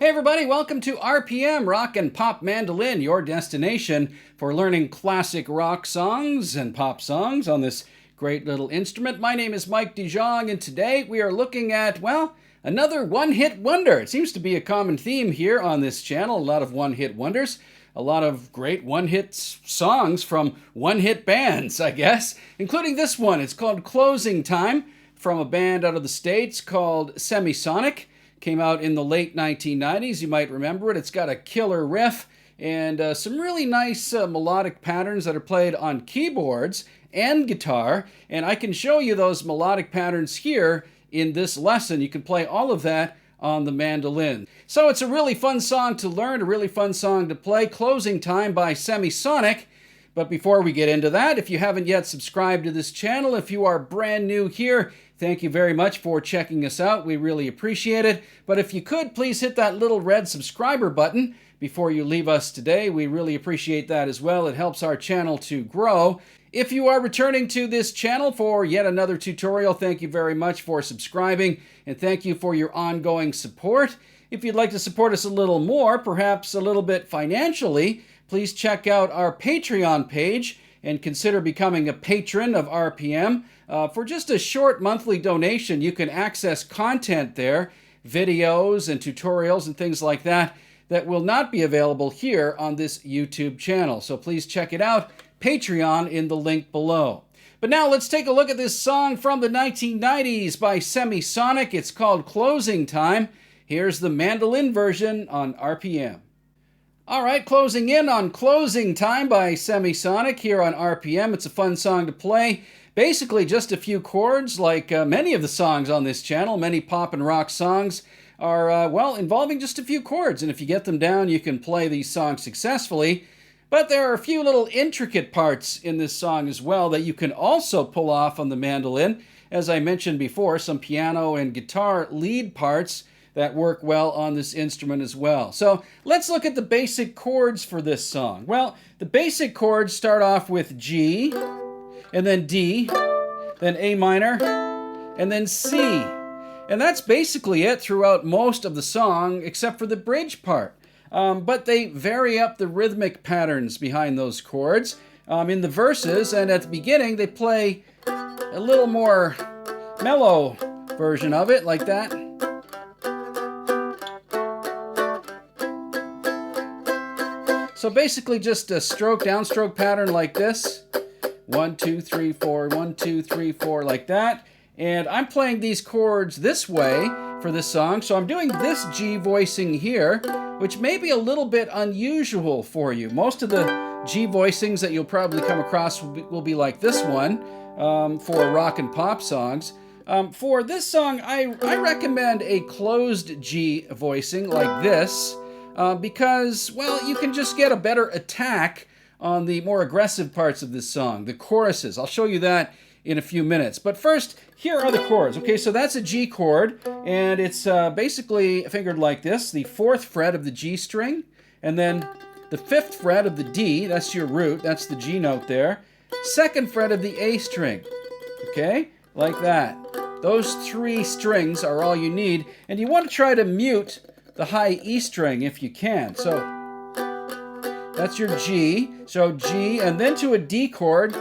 Hey everybody, welcome to RPM, Rock and Pop Mandolin, your destination for learning classic rock songs and pop songs on this great little instrument. My name is Mike DeJong, and today we are looking at, well, another one-hit wonder. It seems to be a common theme here on this channel, a lot of one-hit wonders, a lot of great one-hit songs from one-hit bands, I guess, including this one. It's called Closing Time, from a band out of the States called Semisonic. Came out in the late 1990s, you might remember it. It's got a killer riff and some really nice melodic patterns that are played on keyboards and guitar. And I can show you those melodic patterns here in this lesson. You can play all of that on the mandolin. So it's a really fun song to learn, a really fun song to play. Closing Time by Semisonic. But before we get into that, if you haven't yet subscribed to this channel, if you are brand new here, thank you very much for checking us out. We really appreciate it. But if you could, please hit that little red subscriber button before you leave us today. We really appreciate that as well. It helps our channel to grow. If you are returning to this channel for yet another tutorial, thank you very much for subscribing, and thank you for your ongoing support. If you'd like to support us a little more, perhaps a little bit financially, please check out our Patreon page and consider becoming a patron of RPM. For just a short monthly donation, you can access content there, videos and tutorials and things like that, that will not be available here on this YouTube channel. So please check it out, Patreon in the link below. But now let's take a look at this song from the 1990s by Semisonic. It's called Closing Time. Here's the mandolin version on RPM. All right, closing in on Closing Time by Semisonic here on RPM. It's a fun song to play. Basically just a few chords, like many of the songs on this channel. Many pop and rock songs are, well, involving just a few chords. And if you get them down, you can play these songs successfully. But there are a few little intricate parts in this song as well that you can also pull off on the mandolin. As I mentioned before, some piano and guitar lead parts that work well on this instrument as well. So let's look at the basic chords for this song. Well, the basic chords start off with G, and then D, then A minor, and then C. And that's basically it throughout most of the song, except for the bridge part. But they vary up the rhythmic patterns behind those chords. In the verses and at the beginning, they play a little more mellow version of it, like that. So basically just a stroke, downstroke pattern like this. 1, 2, 3, 4, 1, 2, 3, 4, like that. And I'm playing these chords this way for this song. So I'm doing this G voicing here, which may be a little bit unusual for you. Most of the G voicings that you'll probably come across will be like this one for rock and pop songs. For this song, I recommend a closed G voicing like this. Because, well, you can just get a better attack on the more aggressive parts of this song, the choruses. I'll show you that in a few minutes. But first, here are the chords. Okay, so that's a G chord, and it's basically fingered like this, the 4th fret of the G string, and then the 5th fret of the D, that's your root, that's the G note there, 2nd fret of the A string, okay, like that. Those 3 strings are all you need, and you want to try to mute the high E string if you can. So that's your G. So G, and then to a D chord.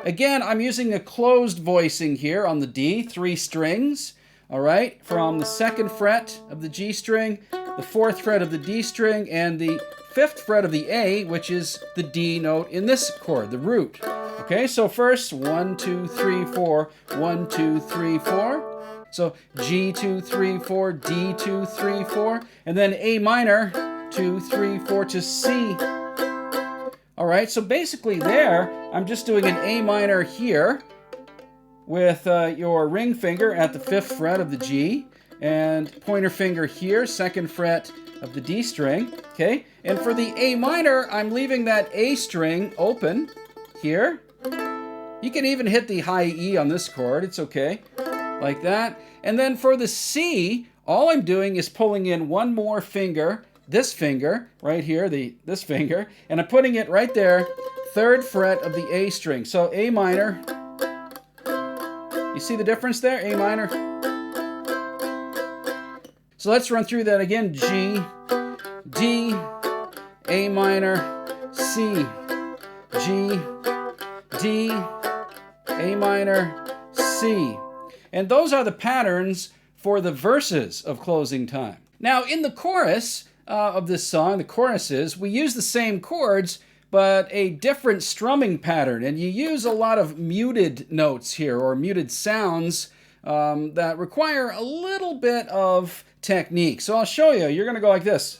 Again, I'm using a closed voicing here on the D, 3 strings. All right, from the 2nd fret of the G string, the 4th fret of the D string, and the 5th fret of the A, which is the D note in this chord, the root. Okay, so first 1, 2, 3, 4, 1, 2, 3, 4. So G, 2, 3, 4, D, 2, 3, 4, and then A minor, 2, 3, 4 to C. All right, so basically there, I'm just doing an A minor here with your ring finger at the 5th fret of the G, and pointer finger here, 2nd fret of the D string, okay? And for the A minor, I'm leaving that A string open here. You can even hit the high E on this chord, it's okay. Like that. And then for the C, all I'm doing is pulling in one more finger, this finger right here, this finger, and I'm putting it right there, 3rd fret of the A string. So A minor. You see the difference there? A minor. So let's run through that again. G, D, A minor, C, G, D, A minor, C. And those are the patterns for the verses of Closing Time. Now, in the chorus of this song, the choruses, we use the same chords, but a different strumming pattern. And you use a lot of muted notes here, or muted sounds that require a little bit of technique. So I'll show you. You're going to go like this.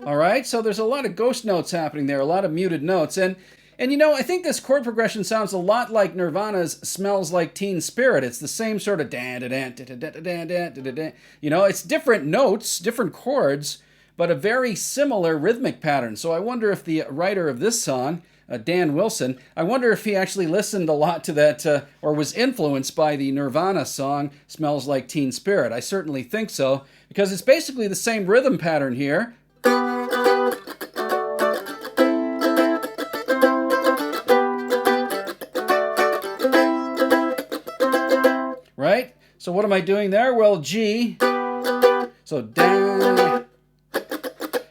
All right, so there's a lot of ghost notes happening there, a lot of muted notes. And you know, I think this chord progression sounds a lot like Nirvana's Smells Like Teen Spirit. It's the same sort of you know, it's different notes, different chords, but a very similar rhythmic pattern. So I wonder if the writer of this song, Dan Wilson, I wonder if he actually listened a lot to that or was influenced by the Nirvana song Smells Like Teen Spirit. I certainly think so, because it's basically the same rhythm pattern here. Right? So what am I doing there? Well, G. So down.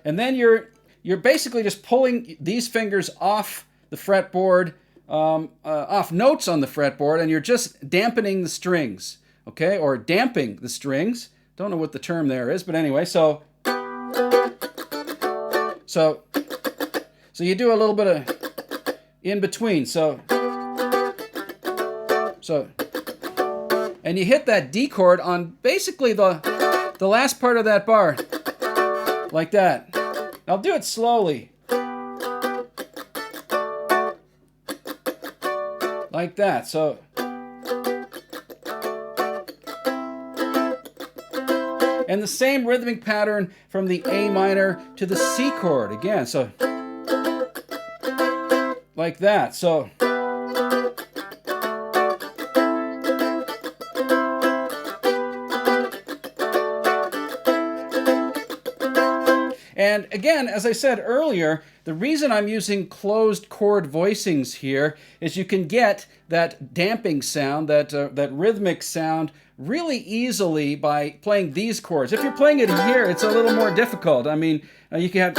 And then you're basically just pulling these fingers off the fretboard, off notes on the fretboard, and you're just dampening the strings, okay? Or damping the strings. Don't know what the term there is, but anyway, so you do a little bit of in between. So and you hit that D chord on basically the last part of that bar, like that. I'll do it slowly. Like that. So and the same rhythmic pattern from the A minor to the C chord again. So like that. So and again, as I said earlier, the reason I'm using closed chord voicings here is you can get that damping sound, that rhythmic sound, really easily by playing these chords. If you're playing it here, it's a little more difficult. I mean, you could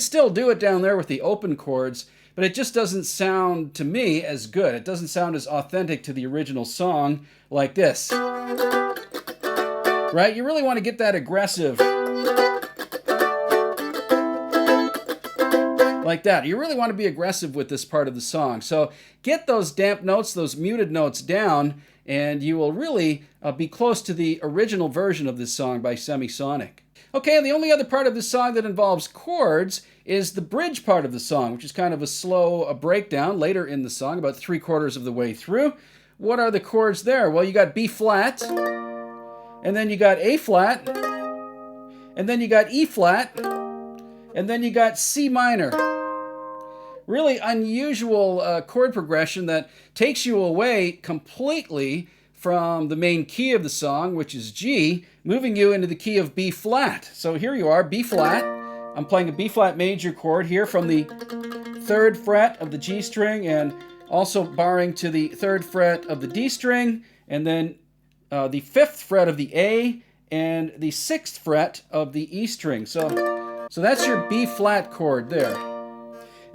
still do it down there with the open chords, but it just doesn't sound, to me, as good. It doesn't sound as authentic to the original song like this. Right? You really want to get that aggressive. Like that. You really want to be aggressive with this part of the song. So get those damp notes, those muted notes down, and you will really be close to the original version of this song by Semisonic. Okay, and the only other part of this song that involves chords is the bridge part of the song, which is kind of a slow breakdown later in the song, about 3/4 of the way through. What are the chords there? Well, you got B flat, and then you got A flat, and then you got E flat, and then you got C minor. Really unusual chord progression that takes you away completely from the main key of the song, which is G, moving you into the key of B flat. So here you are, B flat. I'm playing a B flat major chord here from the 3rd fret of the G string, and also barring to the 3rd fret of the D string, and then the 5th fret of the A, and the 6th fret of the E string. So that's your B flat chord there.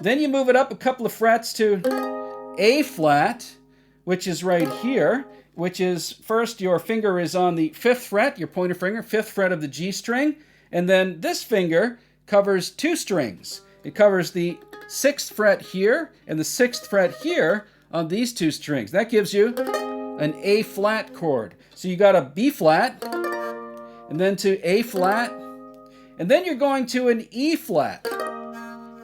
Then you move it up a couple of frets to A flat, which is right here, which is first your finger is on the 5th fret, your pointer finger, 5th fret of the G string, and then this finger covers 2 strings. It covers the 6th fret here and the 6th fret here on these 2 strings. That gives you an A flat chord. So you got a B flat, and then to A flat, and then you're going to an E flat,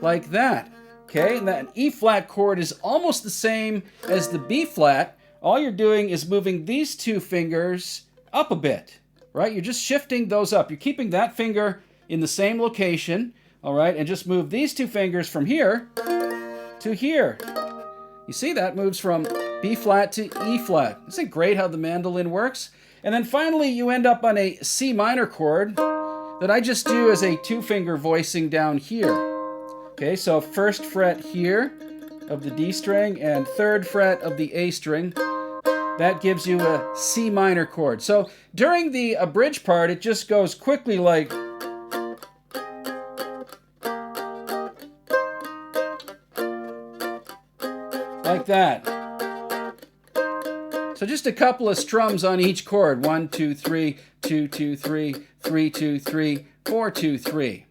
like that. Okay, and that E flat chord is almost the same as the B flat. All you're doing is moving these 2 fingers up a bit, right? You're just shifting those up. You're keeping that finger in the same location, all right? And just move these 2 fingers from here to here. You see, that moves from B flat to E flat. Isn't it great how the mandolin works? And then finally, you end up on a C minor chord, that I just do as a 2-finger voicing down here. Okay, so 1st fret here of the D string and 3rd fret of the A string. That gives you a C minor chord. So during the bridge part, it just goes quickly like that. So just a couple of strums on each chord. 1, 2, 3, 2, 2, 3, 3, 2, 3, 4, 2, 3.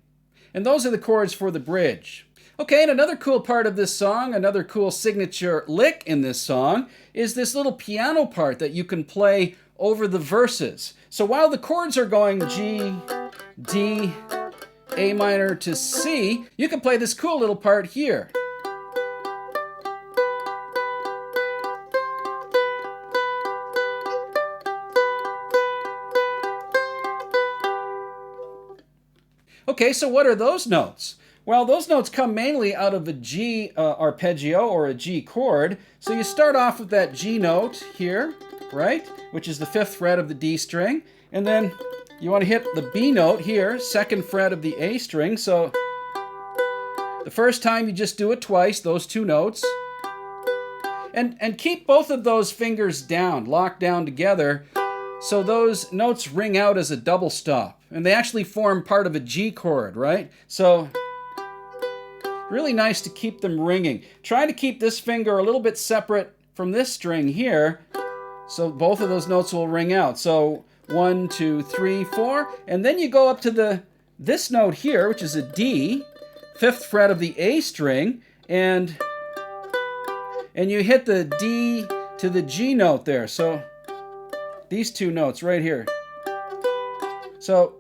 And those are the chords for the bridge. Okay, and another cool part of this song, another cool signature lick in this song, is this little piano part that you can play over the verses. So while the chords are going G, D, A minor to C, you can play this cool little part here. Okay, so what are those notes? Well, those notes come mainly out of a G arpeggio or a G chord. So you start off with that G note here, right? Which is the 5th fret of the D string. And then you want to hit the B note here, 2nd fret of the A string. So the first time you just do it twice, those 2 notes. And keep both of those fingers down, locked down together, so those notes ring out as a double stop. And they actually form part of a G chord, right? So really nice to keep them ringing. Try to keep this finger a little bit separate from this string here, so both of those notes will ring out. So 1, 2, 3, 4, and then you go up to this note here, which is a D, 5th fret of the A string, and you hit the D to the G note there. So these 2 notes right here. So,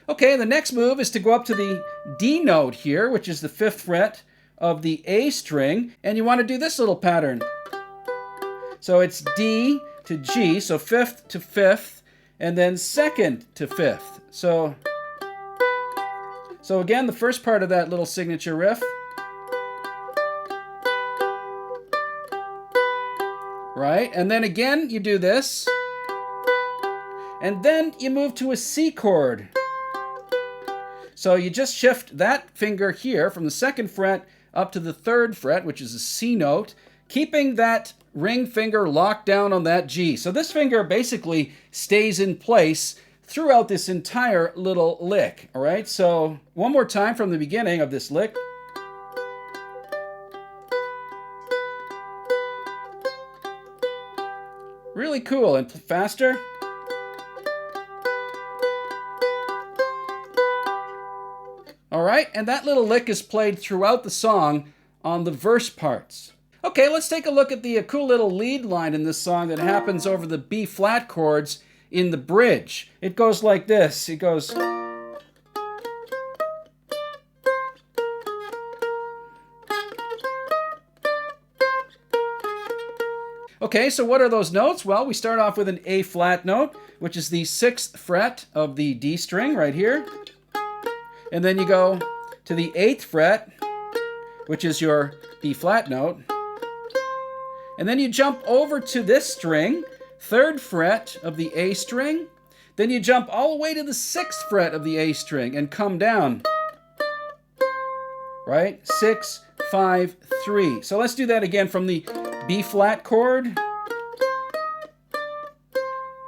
okay, the next move is to go up to the D note here, which is the 5th fret of the A string, and you want to do this little pattern. So it's D to G, so 5th to 5th, and then 2nd to 5th. So again, the first part of that little signature riff. Right, and then again you do this, and then you move to a C chord. So you just shift that finger here from the 2nd fret up to the 3rd fret, which is a C note, keeping that ring finger locked down on that G. So this finger basically stays in place throughout this entire little lick. All right, so one more time from the beginning of this lick. Really cool, and faster. All right, and that little lick is played throughout the song on the verse parts. Okay, let's take a look at the cool little lead line in this song that happens over the B flat chords in the bridge. It goes like this. It goes... Okay, so what are those notes? Well, we start off with an A flat note, which is the 6th fret of the D string right here. And then you go to the 8th fret, which is your B flat note. And then you jump over to this string, 3rd fret of the A string. Then you jump all the way to the 6th fret of the A string and come down. Right? 6, 5, 3. So let's do that again from the B flat chord.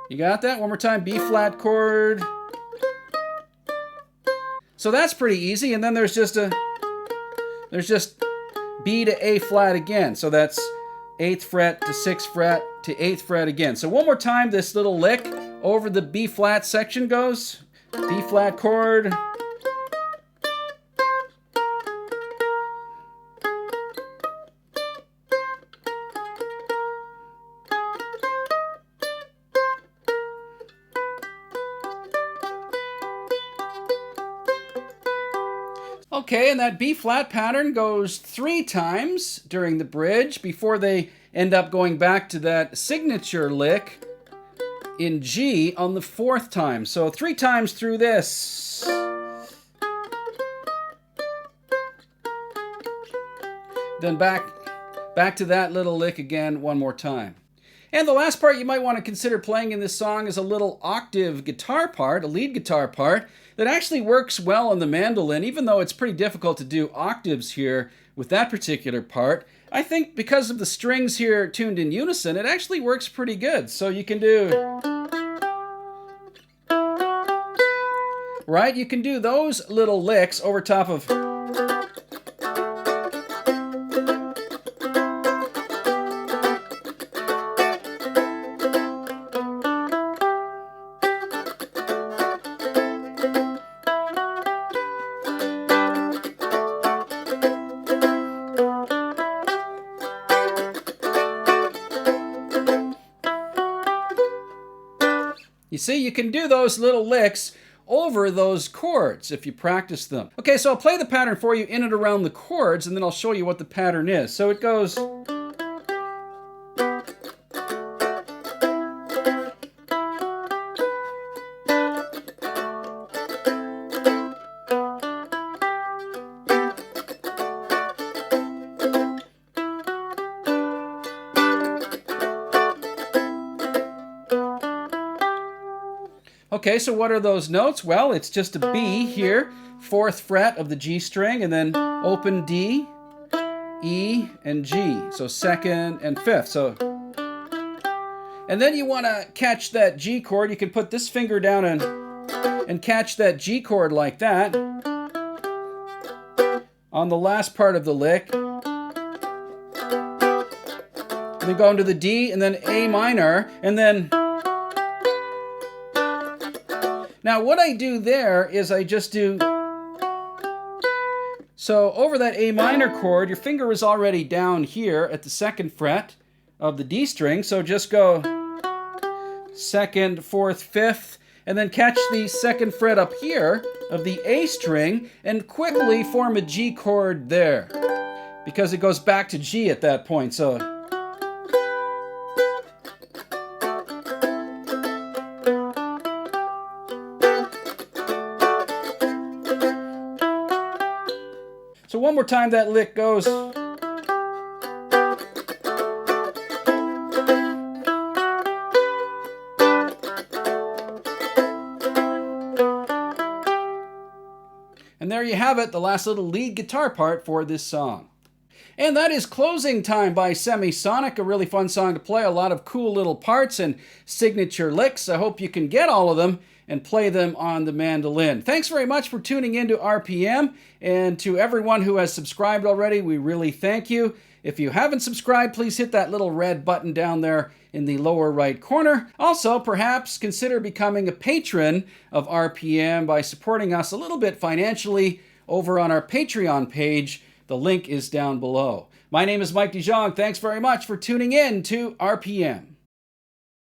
You got that? One more time. B flat chord. So that's pretty easy. And then there's just B to A flat again. So that's 8th fret to 6th fret to 8th fret again. So one more time, this little lick over the B flat section goes. B flat chord. Okay, and that B flat pattern goes 3 times during the bridge before they end up going back to that signature lick in G on the 4th time. So 3 times through this. Then back to that little lick again one more time. And the last part you might want to consider playing in this song is a little octave guitar part, a lead guitar part, that actually works well on the mandolin, even though it's pretty difficult to do octaves here with that particular part. I think because of the strings here tuned in unison, it actually works pretty good. So you can do... right? You can do those little licks over top of... You see, you can do those little licks over those chords if you practice them. Okay, so I'll play the pattern for you in and around the chords, and then I'll show you what the pattern is. So it goes... Okay, so what are those notes? Well, it's just a B here, 4th fret of the G string, and then open D, E, and G. So 2nd and 5th. So, and then you want to catch that G chord. You can put this finger down and catch that G chord like that on the last part of the lick. And then go into the D, and then A minor, and then... Now, what I do there is I just do... So over that A minor chord, your finger is already down here at the 2nd fret of the D string. So just go 2nd, 4th, 5th, and then catch the 2nd fret up here of the A string and quickly form a G chord there, because it goes back to G at that point. So... So one more time that lick goes. And there you have it, the last little lead guitar part for this song. And that is Closing Time by Semisonic, a really fun song to play, a lot of cool little parts and signature licks. I hope you can get all of them and play them on the mandolin. Thanks very much for tuning in to RPM, and to everyone who has subscribed already, we really thank you. If you haven't subscribed, please hit that little red button down there in the lower right corner. Also, perhaps consider becoming a patron of RPM by supporting us a little bit financially over on our Patreon page. The link is down below. My name is Mike DeJong. Thanks very much for tuning in to RPM.